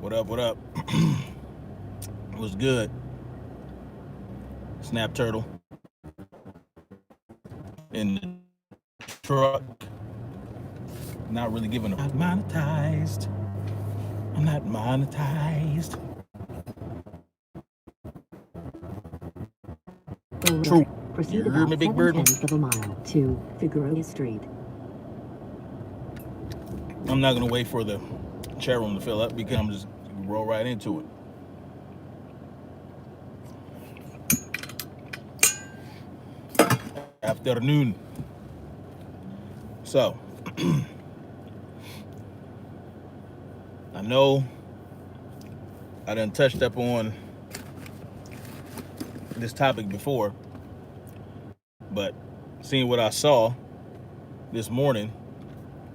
What up? What up? What's good? Snap Turtle in the truck. Not really giving a monetized. I'm not monetized. True. Proceed You hear about me, Big Bird? 7/10 of a mile to Figueroa Street. I'm not gonna wait for the chat room to fill up because I'm just roll right into it. Afternoon. So, I know I done touched up on this topic before, but seeing what I saw this morning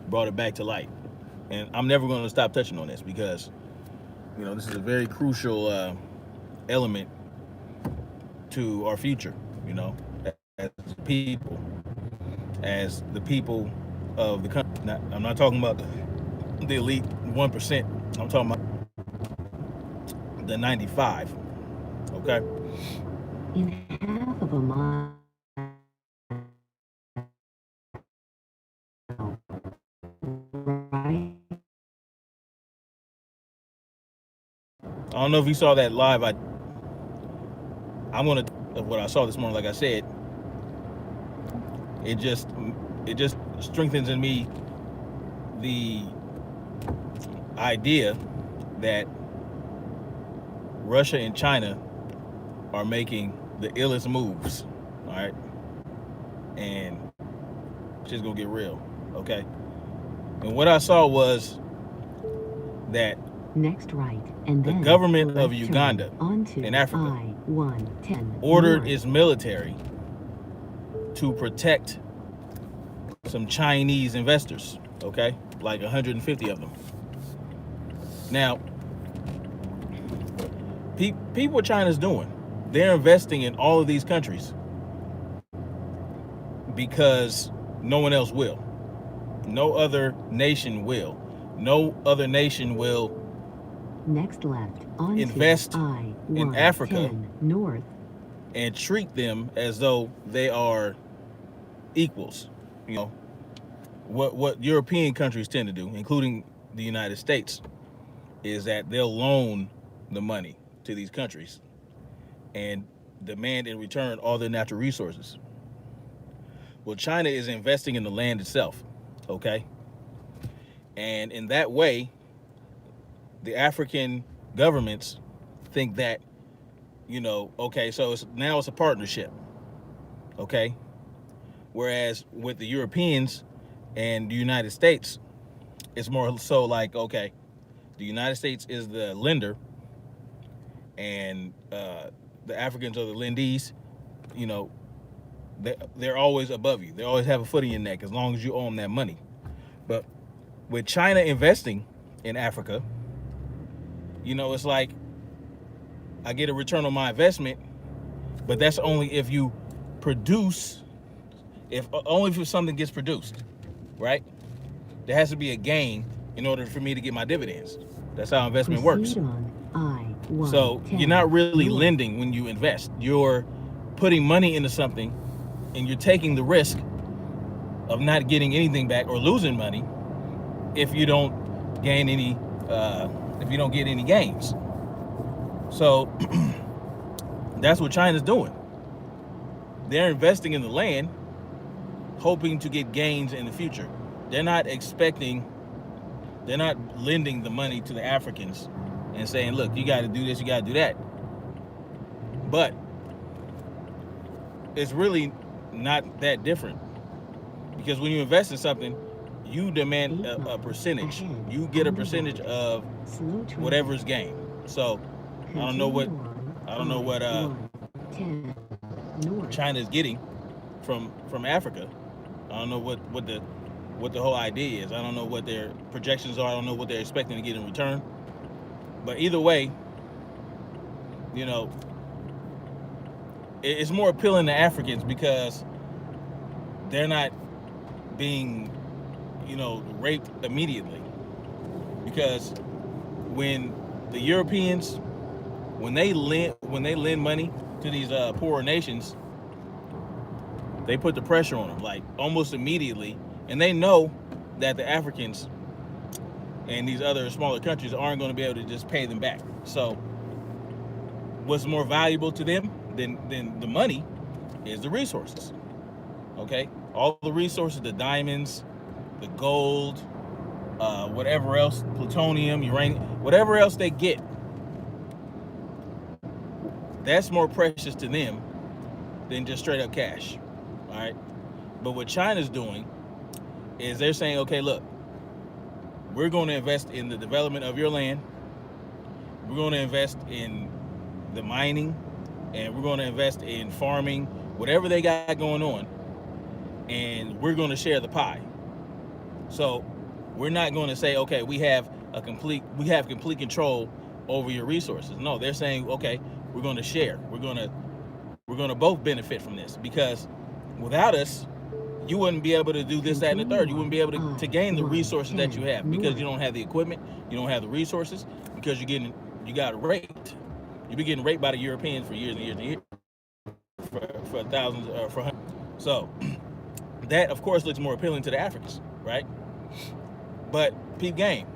brought it back to light. And I'm never going to stop touching on this because, this is a very crucial element to our future, as people, as the people of the country. Now, I'm not talking about the elite 1%. I'm talking about the 95. Okay? In half of a mile, right? I don't know if you saw that live. I'm gonna of what I saw this morning. Like I said, it just strengthens in me the idea that Russia and China are making the illest moves. All right, and shit's gonna get real. Okay, and what I saw was that Next right, and the then government of left Uganda turn onto in Africa I-110 ordered north. its military to protect some Chinese investors, okay? Like 150 of them. Now, people what China's doing, they're investing in all of these countries because no one else will. No other nation will. No other nation will Next left onto invest in Africa I-110 north. and treat them as though they are equals. You know, what European countries tend to do, including the United States, is that they'll loan the money to these countries and demand in return all their natural resources. Well, China is investing in the land itself, okay? And in that way, the African governments think that, okay, so now it's a partnership, okay? Whereas with the Europeans and the United States, it's more so like, okay, the United States is the lender and the Africans are the lendees. They're always above you. They always have a foot in your neck as long as you owe them that money. But with China investing in Africa, it's like I get a return on my investment, but that's only if you produce, only if something gets produced, right? There has to be a gain in order for me to get my dividends. That's how investment works. So you're not really lending when you invest. You're putting money into something and you're taking the risk of not getting anything back or losing money if you don't gain any, if you don't get any gains. So that's what China's doing. They're investing in the land, hoping to get gains in the future. They're not lending the money to the Africans and saying, look, you got to do this, you got to do that. But it's really not that different, because when you invest in something, you demand a percentage. You get a percentage of whatever's gained. So I don't know what China is getting from Africa. I don't know what the whole idea is. I don't know what their projections are. I don't know what they're expecting to get in return. But either way, it's more appealing to Africans because they're not being, raped immediately. Because when the Europeans, when they lend money to these poorer nations, they put the pressure on them like almost immediately, and they know that the Africans and these other smaller countries aren't going to be able to just pay them back. So what's more valuable to them than the money is the resources. Okay, all the resources, the diamonds, the gold, whatever else, plutonium, uranium, whatever else they get, that's more precious to them than just straight up cash. All right, but what China's doing is they're saying, okay, look, we're going to invest in the development of your land. We're going to invest in the mining, and we're going to invest in farming, whatever they got going on, and we're going to share the pie. So we're not going to say, okay, we have complete control over your resources. No, they're saying, okay, we're going to share. We're going to both benefit from this, because without us, you wouldn't be able to do this, that, and the third. You wouldn't be able to gain the resources that you have, because you don't have the equipment, you don't have the resources, because you got raped. You've been getting raped by the Europeans for years and years and years, for thousands, for hundreds. So that, of course, looks more appealing to the Africans, right? But peep game.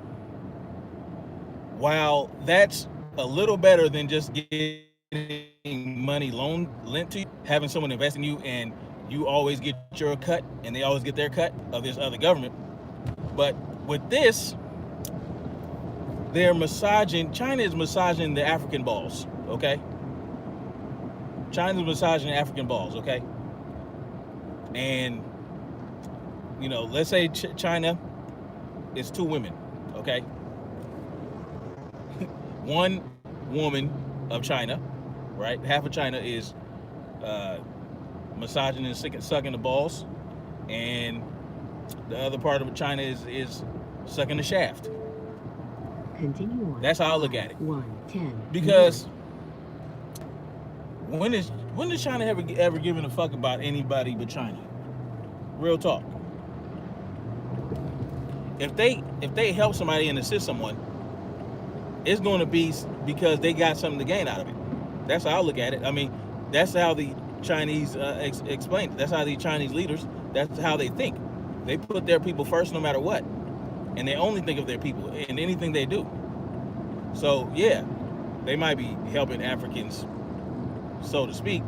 While that's a little better than just getting money lent to you, having someone invest in you and you always get your cut and they always get their cut of this other government. But with this, China is massaging the African balls, okay? China's massaging the African balls, okay? And, let's say China is 2 women, okay? One woman of China, right? Half of China is massaging and sucking the balls, and the other part of China is sucking the shaft. Continue on. That's how I look at it. 1:10. Because when is China ever giving a fuck about anybody but China? Real talk. If they help somebody and assist someone, it's going to be because they got something to gain out of it. That's how I look at it. I mean, that's how the Chinese explain it. That's how the Chinese leaders, that's how they think. They put their people first no matter what. And they only think of their people in anything they do. So, yeah, they might be helping Africans, so to speak,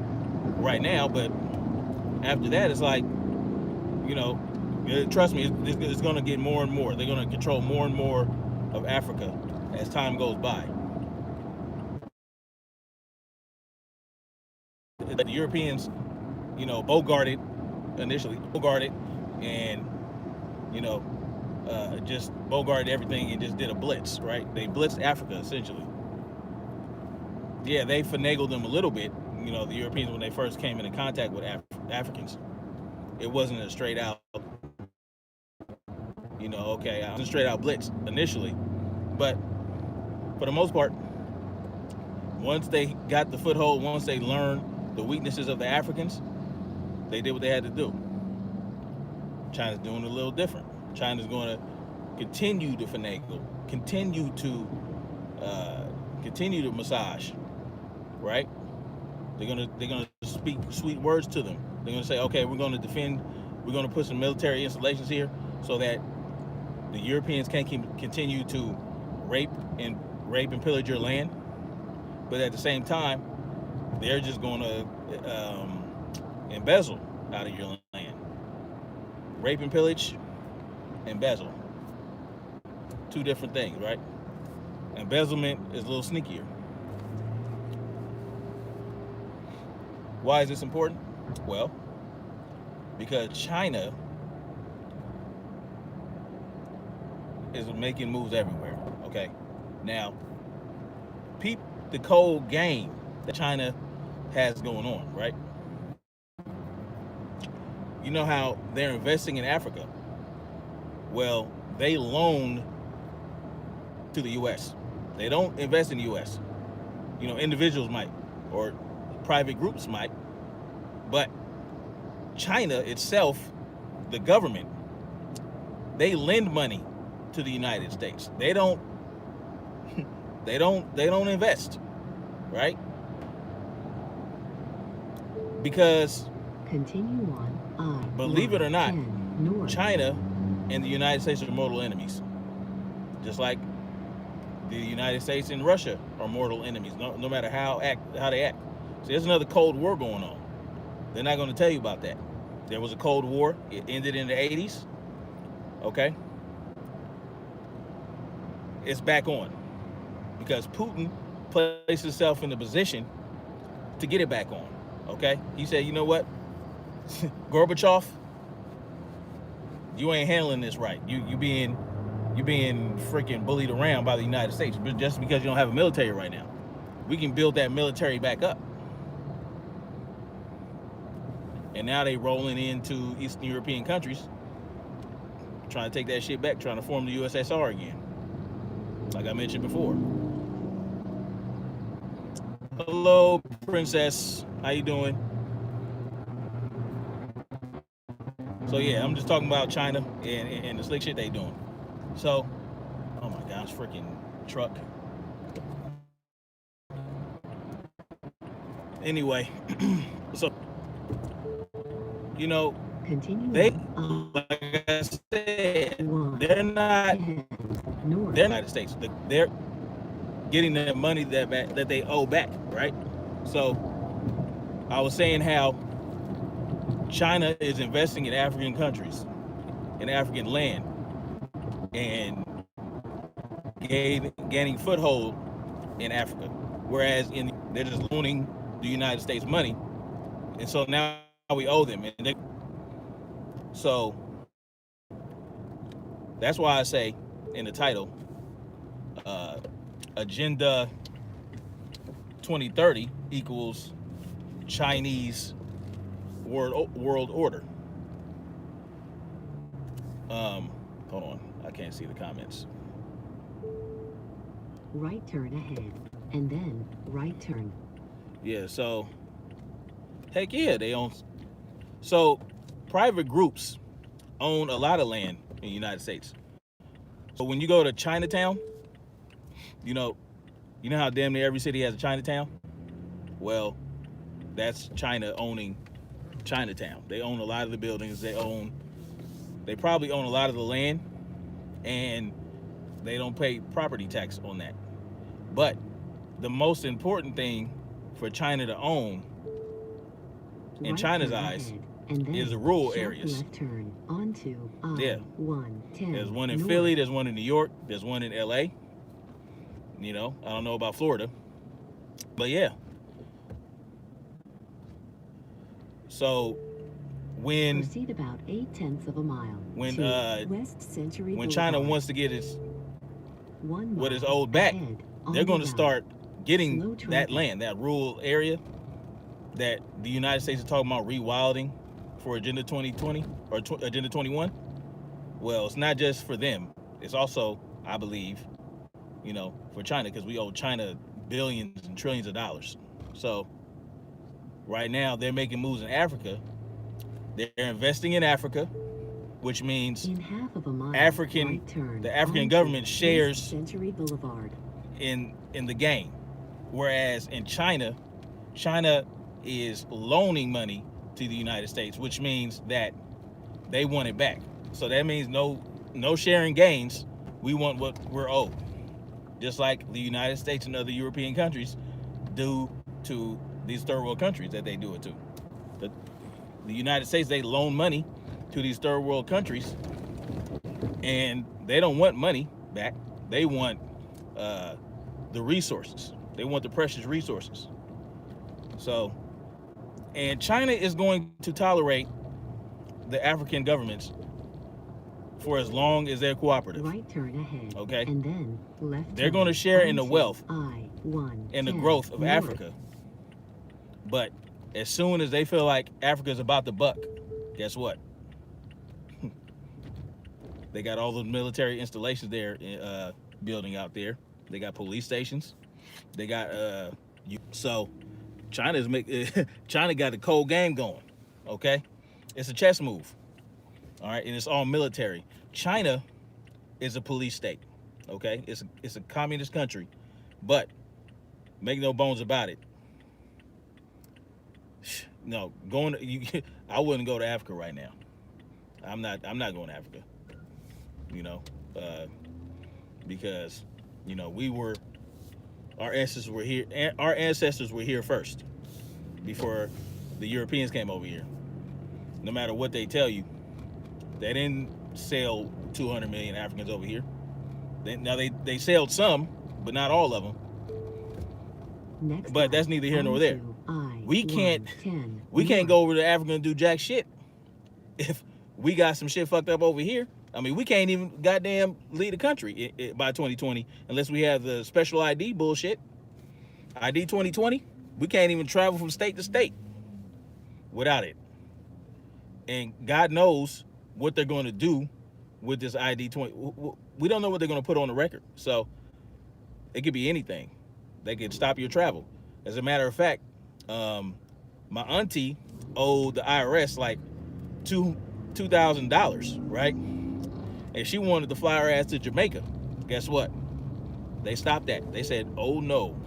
right now. But after that, it's like, trust me, it's going to get more and more. They're going to control more and more of Africa as time goes by. The Europeans, bogarted and, just bogarted everything and just did a blitz, right? They blitzed Africa, essentially. Yeah, they finagled them a little bit, the Europeans, when they first came into contact with Africans. It wasn't a straight out, it was a straight out blitz initially. But for the most part, once they got the foothold, once they learned the weaknesses of the Africans, they did what they had to do. China's doing it a little different. China's going to continue to finagle, continue to massage, right? They're gonna speak sweet words to them. They're gonna say, okay, we're gonna defend, we're gonna put some military installations here so that the Europeans can't continue to rape and pillage your land. But at the same time, they're just gonna embezzle out of your land. Rape and pillage, embezzle. 2 different things, right? Embezzlement is a little sneakier. Why is this important? Well, because China is making moves everywhere, okay? Now, peep the cold game that China has going on, right? You know how they're investing in Africa? Well, they loan to the U.S. They don't invest in the U.S. Individuals might, or private groups might, but China itself, the government, they lend money to the United States. They don't They don't invest, right? Because Continue on believe it or not, I-10 north. China and the United States are mortal enemies. Just like the United States and Russia are mortal enemies, no matter how they act. So there's another Cold War going on. They're not going to tell you about that. There was a Cold War. It ended in the 80s. Okay? It's back on. Because Putin placed himself in the position to get it back on. Okay? He said, you know what? Gorbachev, you ain't handling this right. You being freaking bullied around by the United States just because you don't have a military right now. We can build that military back up. And now they rolling into Eastern European countries, trying to take that shit back, trying to form the USSR again. Like I mentioned before. Hello, Princess. How you doing? So yeah, I'm just talking about China and the slick shit they doing. So, oh my gosh, freaking truck. Anyway, so you know, Continue they, on like I said, I-1 they're not north. they're United States. They're getting the money that they owe back, right? So I was saying how China is investing in African countries, in African land, and gaining foothold in Africa, whereas they're just loaning the United States money, and so now we owe them. So that's why I say in the title, Agenda 2030 equals Chinese world order. Hold on, I can't see the comments. Right turn ahead, and then right turn. Yeah, so heck yeah, they own. So private groups own a lot of land in the United States. So when you go to Chinatown, you know how damn near every city has a Chinatown? Well, that's China owning Chinatown. They own a lot of the buildings. They probably own a lot of the land, and they don't pay property tax on that. But the most important thing for China to own, in China's eyes, is the rural areas. Left turn onto Yeah. I-110 There's one in north. Philly, there's one in New York, there's one in LA. You know, I don't know about Florida. But yeah. So when Proceed about 8/10 of a mile. when to West Century when China Boulevard. wants to get what is mile owed back, ahead on they're the going to route. start getting Slow that traffic. land, that rural area that the United States is talking about rewilding for Agenda 2020 or Agenda 21. Well, it's not just for them. It's also, I believe, for China, because we owe China billions and trillions of dollars. So right now they're making moves in Africa. They're investing in Africa, which means In half of a mile, African- right turn the African onto government West shares Century Boulevard. in the game. Whereas in China is loaning money to the United States, which means that they want it back. So that means no sharing gains. We want what we're owed. Just like the United States and other European countries do to these third world countries that they do it to. The United States, they loan money to these third world countries, and they don't want money back. They want the resources. They want the precious resources. So, and China is going to tolerate the African governments for as long as they're cooperative. Right turn ahead. Okay. And then left They're turn going to share in the onto wealth I-110 and the growth of north. Africa. But as soon as they feel like Africa's about to buck, guess what? They got all those military installations there, building out there. They got police stations. They got so China got the cold game going. Okay, it's a chess move. All right, and it's all military. China is a police state. Okay, it's a communist country But make no bones about it. No, I wouldn't go to Africa right now. I'm not going to Africa. You know, uh, because we were our ancestors were here. Our ancestors were here first before the Europeans came over here. No matter what they tell you, they didn't sail 200 million Africans over here. Now they sailed some, but not all of them. Next But that's neither here nor there. We can't go over to Africa and do jack shit if we got some shit fucked up over here. I mean, we can't even goddamn lead the country by 2020 unless we have the special ID bullshit. ID 2020, we can't even travel from state to state without it. And God knows what they're going to do with this ID 20. We don't know what they're going to put on the record. So it could be anything. They could stop your travel. As a matter of fact, my auntie owed the IRS like $2,000, right? And she wanted to fly her ass to Jamaica. Guess what? They stopped that. They said, "Oh no,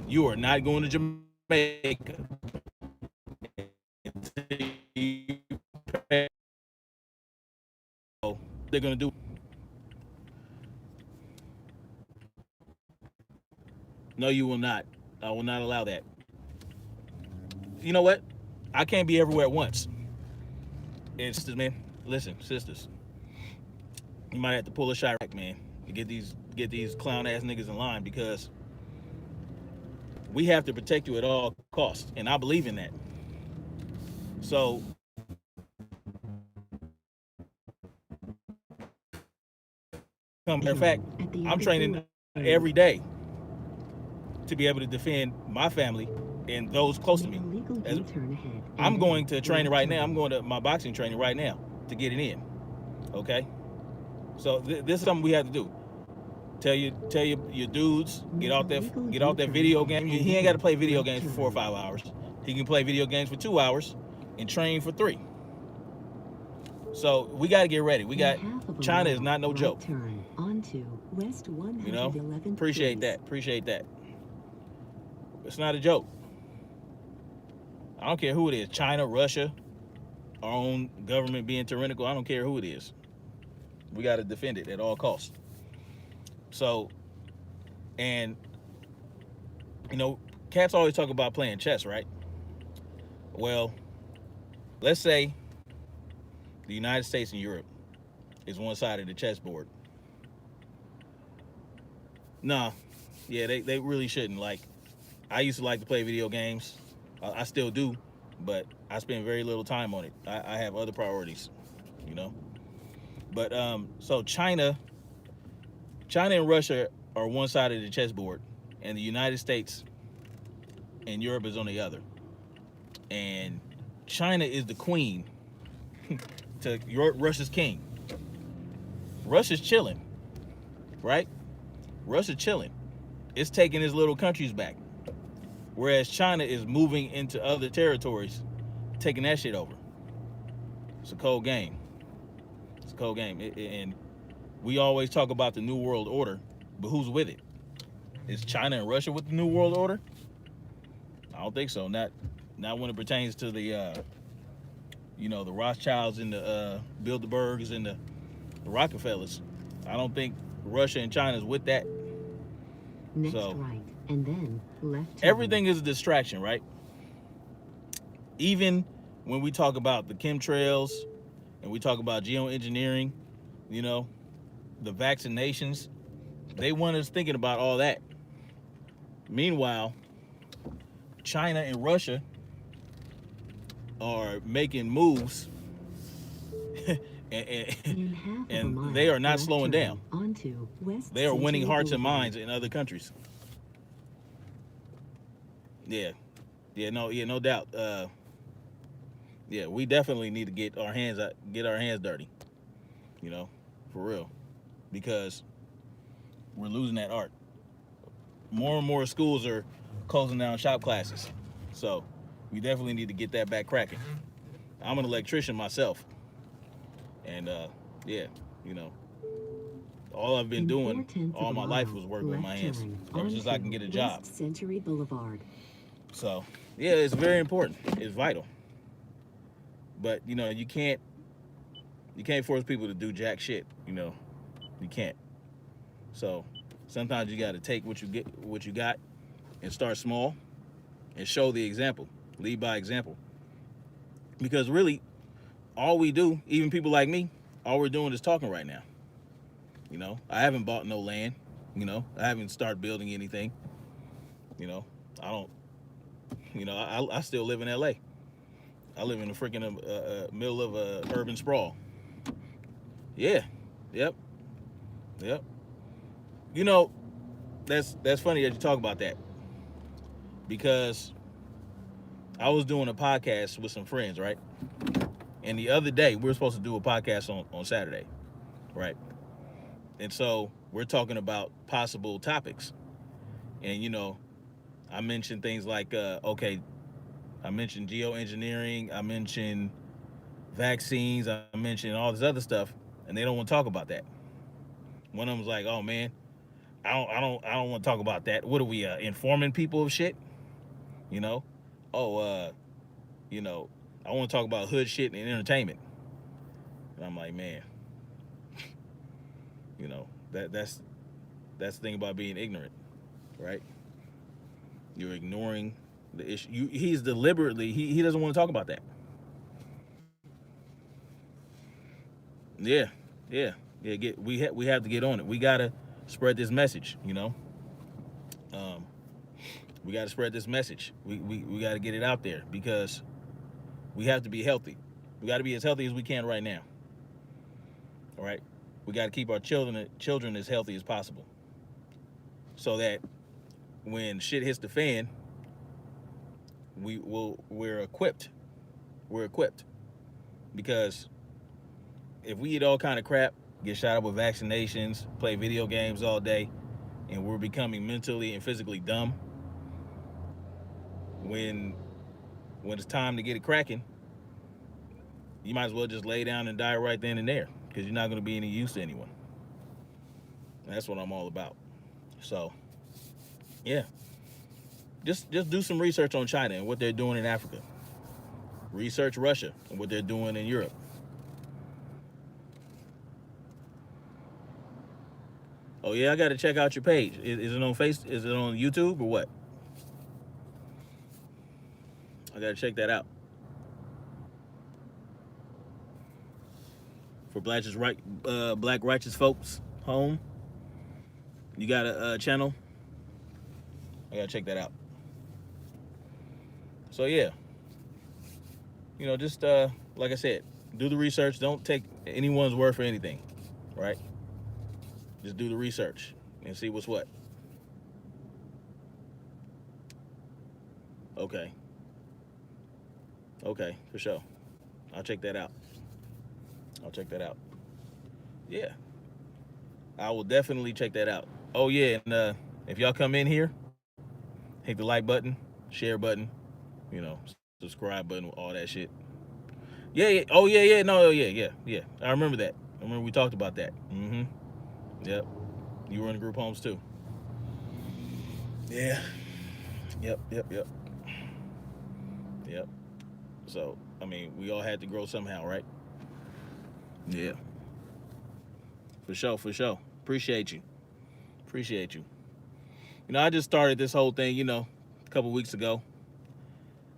you are not going to Jamaica." They're gonna do. No, you will not. I will not allow that. You know what? I can't be everywhere at once. And sisters, man, listen, sisters, you might have to pull a Chirac, man, to get these clown ass niggas in line, because we have to protect you at all costs, and I believe in that. So matter of fact, I'm training every day to be able to defend my family and those close to me. I'm going to training right now. I'm going to my boxing training right now to get it in. Okay. So this is something we have to do. Tell your dudes, get off that video game. He ain't got to play video games for 4 or 5 hours. He can play video games for 2 hours and train for 3. So we got to get ready. China is not no joke. You know, appreciate that. It's not a joke. I don't care who it is. China, Russia, our own government being tyrannical. I don't care who it is. We got to defend it at all costs. So, and cats always talk about playing chess, right? Well, let's say the United States and Europe is one side of the chessboard. Nah, yeah, they really shouldn't. Like, I used to like to play video games. I still do, but I spend very little time on it. I have other priorities, But so China and Russia are one side of the chessboard, and the United States and Europe is on the other. And China is the queen to Russia's king. Russia's chilling, right? Russia's chilling. It's taking its little countries back. Whereas China is moving into other territories, taking that shit over. It's a cold game. And we always talk about the New World Order, but who's with it? Is China and Russia with the New World Order? I don't think so. Not when it pertains to the the Rothschilds and the Bilderbergs and the Rockefellers. I don't think Russia and China is with that. Next right, and then left. Everything is a distraction, right? Even when we talk about the chemtrails and we talk about geoengineering, the vaccinations, they want us thinking about all that. Meanwhile, China and Russia are making moves and they are not slowing down. They are winning hearts and minds in other countries. No doubt. We definitely need to get our hands dirty, for real, because we're losing that art. More and more schools are closing down shop classes, so we definitely need to get that back cracking. I'm an electrician myself, and All I've been In doing 4/10 all of a my life mile, was working with my left hands turn ever since I can onto get a job. West Century Boulevard. So yeah, it's very important. It's vital. But you can't force people to do jack shit. You can't. So sometimes you got to take what you got, and start small, and show the example. Lead by example. Because really, all we do, even people like me, all we're doing is talking right now. I haven't bought no land. I haven't started building anything. You know, I don't. I still live in L.A. I live in the freaking middle of a urban sprawl. Yeah. Yep. Yep. You know, that's funny that you talk about that, because I was doing a podcast with some friends, right? And the other day we were supposed to do a podcast on Saturday, right? And so we're talking about possible topics, and I mentioned things like okay, I mentioned geoengineering, I mentioned vaccines, I mentioned all this other stuff, and they don't want to talk about that. One of them was like, "Oh man, I don't want to talk about that. What are we informing people of shit? You know? Oh, you know, I want to talk about hood shit and entertainment." And I'm like, man, that's the thing about being ignorant, right? You're ignoring the issue. He's deliberately he doesn't want to talk about that. Yeah, yeah, yeah. We have to get on it. We gotta spread this message. Um, we gotta spread this message. We gotta get it out there, because we have to be healthy. We got to be as healthy as we can right now. All right. We got to keep our children as healthy as possible, so that when shit hits the fan, we're equipped. We're equipped, because if we eat all kind of crap, get shot up with vaccinations, play video games all day, and we're becoming mentally and physically dumb, when it's time to get it cracking, you might as well just lay down and die right then and there, because you're not going to be any use to anyone. That's what I'm all about. So, yeah, just do some research on China and what they're doing in Africa. Research Russia and what they're doing in Europe. Oh yeah, I got to check out your page. Is it on Is it on YouTube or what? I got to check that out. For Black Righteous Folks Home. You got a channel? I got to check that out. So yeah, just like I said, do the research. Don't take anyone's word for anything, right? Just do the research and see what's what. Okay. Okay, for sure. I'll check that out. I'll check that out. Yeah, I will definitely check that out. Oh yeah, and if y'all come in here, hit the like button, share button, you know, subscribe button, all that shit. Yeah, yeah. Oh yeah, yeah. No, yeah, yeah, yeah. I remember that. I remember we talked about that. Mm-hmm. Yep. You were in the group homes too. Yeah. Yep. Yep. Yep. Yep. So I mean, we all had to grow somehow, right? Yeah. For sure. For sure. Appreciate you. Appreciate you. I just started this whole thing, a couple weeks ago,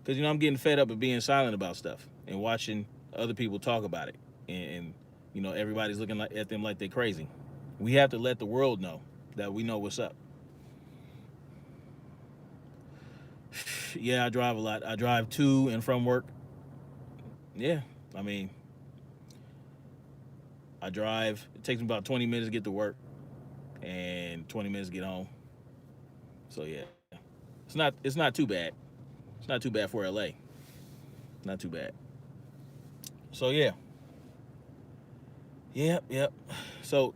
because I'm getting fed up of being silent about stuff and watching other people talk about it, and everybody's looking at them like they're crazy. We have to let the world know that we know what's up. Yeah, I drive a lot. I drive to and from work. Yeah, I mean, I drive. It takes me about 20 minutes to get to work and 20 minutes to get home. So yeah, it's not too bad. It's not too bad for LA. Not too bad. So yeah. Yep, yep. So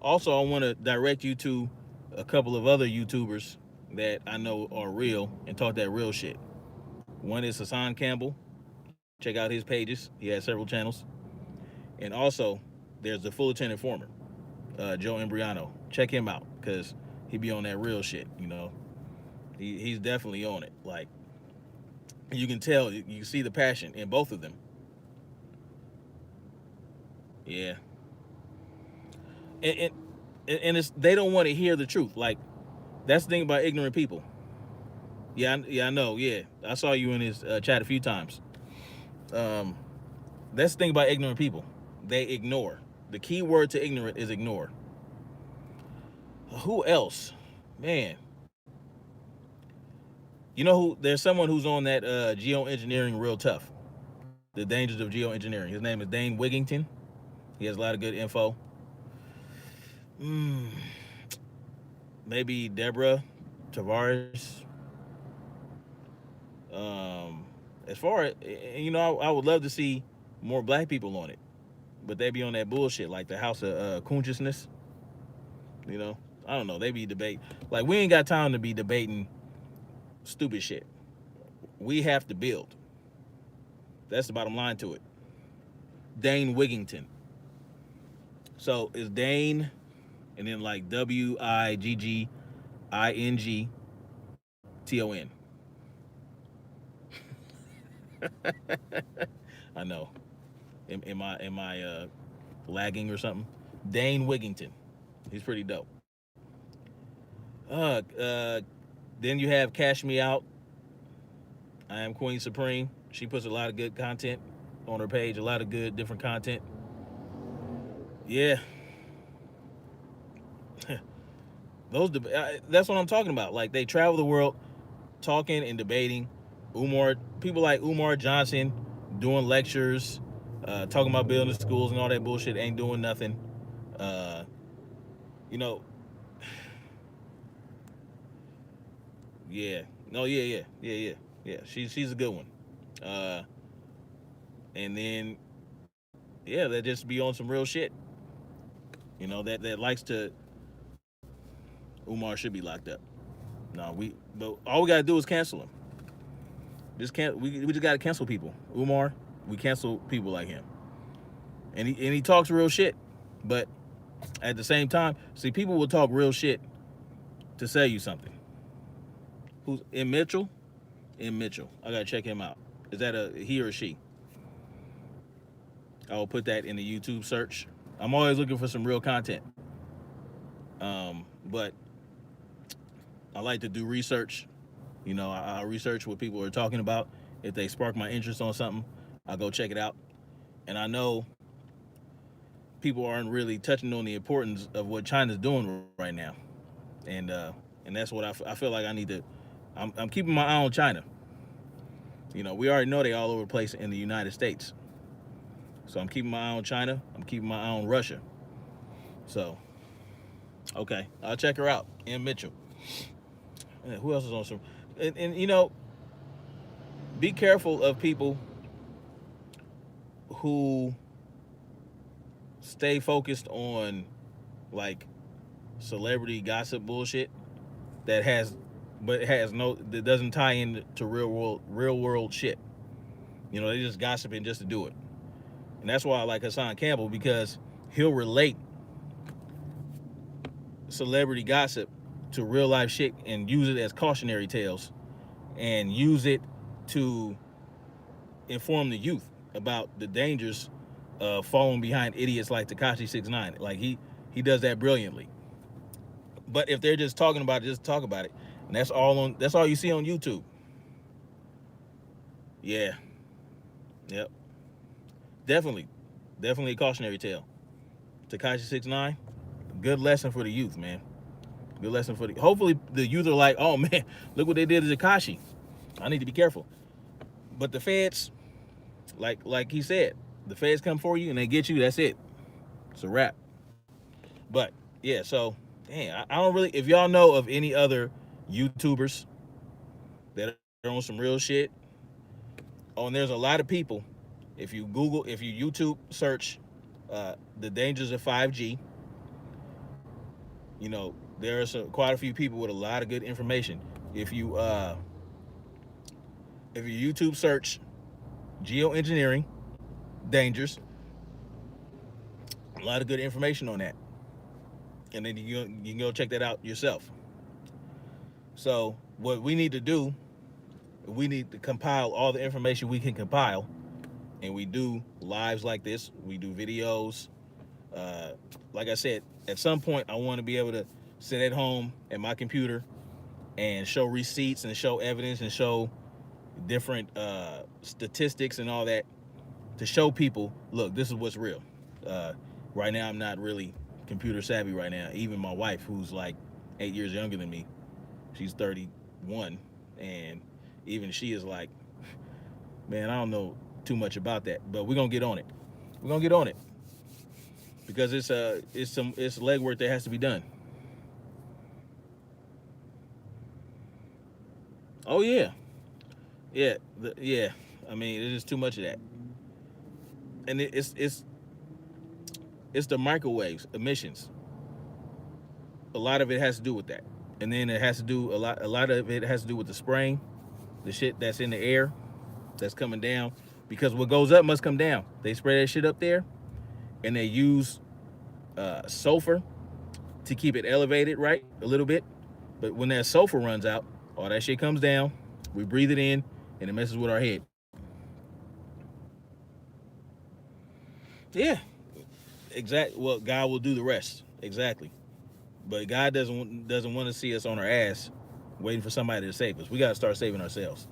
also I want to direct you to a couple of other YouTubers that I know are real and talk that real shit. One is Hassan Campbell. Check out his pages. He has several channels. And also there's the Fullerton Informer. Joe Embriano. Check him out because he be on that real shit. He's definitely on it. Like you can tell, you see the passion in both of them. Yeah, and and it's they don't want to hear the truth. Like that's the thing about ignorant people. Yeah, yeah, I know. Yeah, I saw you in his chat a few times. Um, that's the thing about ignorant people. They ignore. The key word to ignorant is ignore. Who else? Man, there's someone who's on that geoengineering real tough. The dangers of geoengineering. His name is Dane Wigington. He has a lot of good info. Mm, maybe Deborah Tavares. As far as I would love to see more black people on it, but they be on that bullshit like the House of Consciousness. You know, I don't know. They be debate like we ain't got time to be debating stupid shit. We have to build. That's the bottom line to it. Dane Wigington. So it's Dane, and then like Wiggington. I know. Am I lagging or something? Dane Wigington. He's pretty dope. Uh, uh, then you have Cash Me Out. I Am Queen Supreme. She puts a lot of good content on her page. A lot of good different content. Yeah, that's what I'm talking about. Like they travel the world, talking and debating. People like Umar Johnson, doing lectures, talking about building schools and all that bullshit. Ain't doing nothing. Uh, you know, yeah, no, yeah. She's a good one. Uh, and then that just be on some real shit. That likes to. Umar should be locked up. No, but all we gotta do is cancel him. We just gotta cancel people. Umar, we cancel people like him, and he talks real shit, but at the same time, see, people will talk real shit to sell you something. Who's M Mitchell? M Mitchell. I gotta check him out. Is that a he or a she? I will put that in the YouTube search. I'm always looking for some real content. But I like to do research. I research what people are talking about. If they spark my interest on something, I'll go check it out. And I know people aren't really touching on the importance of what China's doing right now. And that's what I feel like I need to. I'm keeping my eye on China. We already know they all over the place in the United States. So I'm keeping my eye on China. I'm keeping my eye on Russia. So, okay, I'll check her out. M. Mitchell. And who else is on some? And be careful of people who stay focused on like celebrity gossip bullshit that doesn't tie into real world shit. They just gossiping just to do it. And that's why I like Hassan Campbell, because he'll relate celebrity gossip to real life shit and use it as cautionary tales and use it to inform the youth about the dangers of falling behind idiots like Tekashi 6ix9ine. Like he does that brilliantly. But if they're just talking about it, just talk about it. And that's all you see on YouTube. Yeah. Yep. Definitely a cautionary tale. Tekashi 6ix9ine, good lesson for the youth, man. Good lesson for hopefully the youth are like, oh man, look what they did to Tekashi. I need to be careful. But the feds, like he said, the feds come for you and they get you, that's it. It's a wrap. But yeah, so I don't really, if y'all know of any other YouTubers that are on some real shit, and there's a lot of people. If you YouTube search the dangers of 5G, there are quite a few people with a lot of good information. If you YouTube search geoengineering dangers, a lot of good information on that. and then you can go check that out yourself. So what we need to do, we need to compile all the information we can compile, and we do lives like this. We do videos. Uh, like I said, at some point, I want to be able to sit at home at my computer and show receipts and show evidence and show different statistics and all that to show people, look, this is what's real. Uh, right now, I'm not really computer savvy right now. Even my wife, who's like 8 years younger than me, she's 31, and even she is like, man, I don't know too much about that, but we're gonna get on it. We're gonna get on it because it's legwork that has to be done. Oh yeah, yeah. I mean, it is too much of that, and it's the microwaves emissions. A lot of it has to do with that, and then it has to do a lot of it has to do with the spraying, the shit that's in the air, that's coming down, because what goes up must come down. They spray that shit up there, and they use sulfur to keep it elevated, right, a little bit. But when that sulfur runs out, all that shit comes down. We breathe it in, and it messes with our head. Yeah, exactly. Well, God will do the rest. Exactly. But God doesn't want to see us on our ass waiting for somebody to save us. We got to start saving ourselves.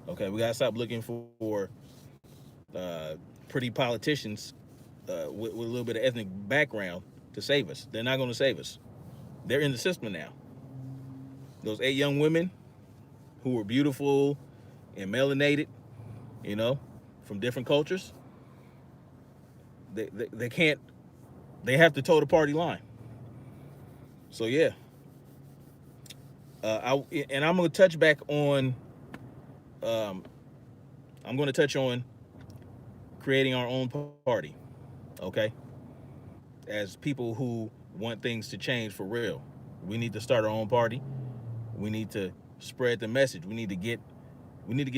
Okay, we got to stop looking for pretty politicians with a little bit of ethnic background to save us. They're not going to save us. They're in the system now. Those 8 young women who were beautiful and melanated, you know, from different cultures, they can't, they have to toe the party line. So yeah, and I'm gonna touch back on, um, I'm gonna touch on creating our own party, okay? As people who want things to change for real, we need to start our own party. We need to spread the message. We need to get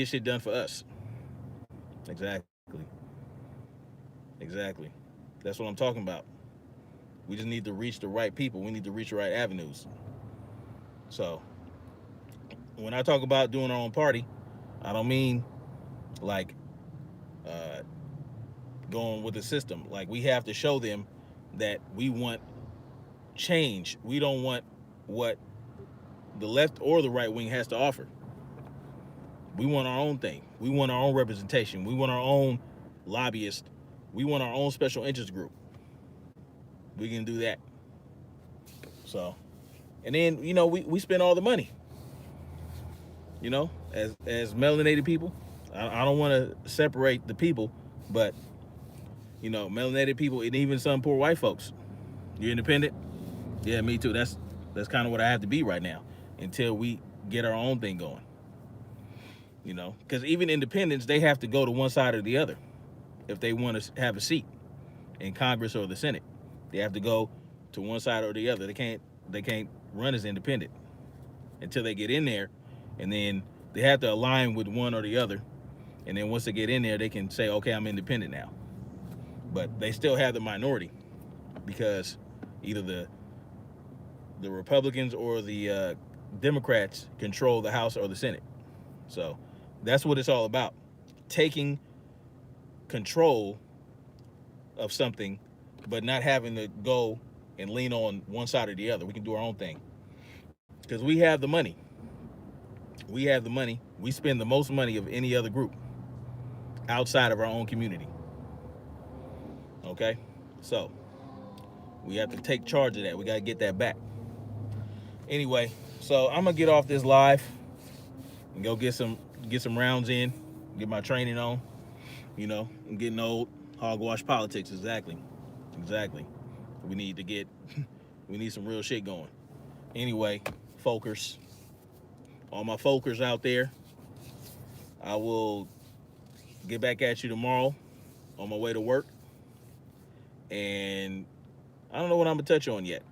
shit done for us. Exactly. Exactly. That's what I'm talking about. We just need to reach the right people. We need to reach the right avenues. So when I talk about doing our own party, I don't mean like uh, going with the system. Like, we have to show them that we want change. We don't want what the left or the right wing has to offer. We want our own thing. We want our own representation. We want our own lobbyist. We want our own special interest group. We can do that. So, and then, you know, we spend all the money. You know, as melanated people, I don't want to separate the people, but you know, melanated people and even some poor white folks. You're independent? Yeah, me too. That's kind of what I have to be right now until we get our own thing going. You know, because even independents, they have to go to one side or the other if they want to have a seat in Congress or the Senate. They have to go to one side or the other. They can't run as independent until they get in there, and then they have to align with one or the other. And then once they get in there, they can say, okay, I'm independent now. But they still have the minority because either the Republicans or the Democrats control the House or the Senate. So that's what it's all about. Taking control of something, but not having to go and lean on one side or the other. We can do our own thing because we have the money. We have the money. We spend the most money of any other group outside of our own community. Okay? So we have to take charge of that. We got to get that back. Anyway, so I'm going to get off this live and go get some rounds in, get my training on. You know, I'm getting old. Hogwash politics, exactly. Exactly. We need some real shit going. Anyway, folkers, all my folkers out there, I will get back at you tomorrow on my way to work. And I don't know what I'm gonna touch on yet,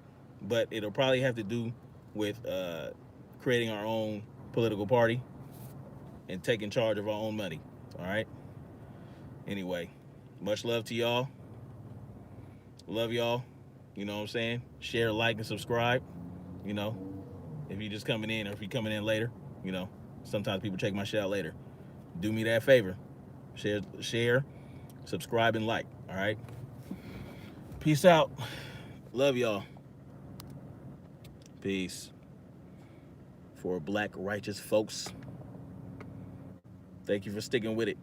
but it'll probably have to do with creating our own political party and taking charge of our own money. All right. Anyway, much love to y'all. Love y'all. You know what I'm saying? Share, like, and subscribe. You know, if you're just coming in or if you're coming in later, you know, sometimes people check my shit out later. Do me that favor. Share, subscribe, and like. All right. Peace out. Love y'all. Peace. For black righteous folks. Thank you for sticking with it.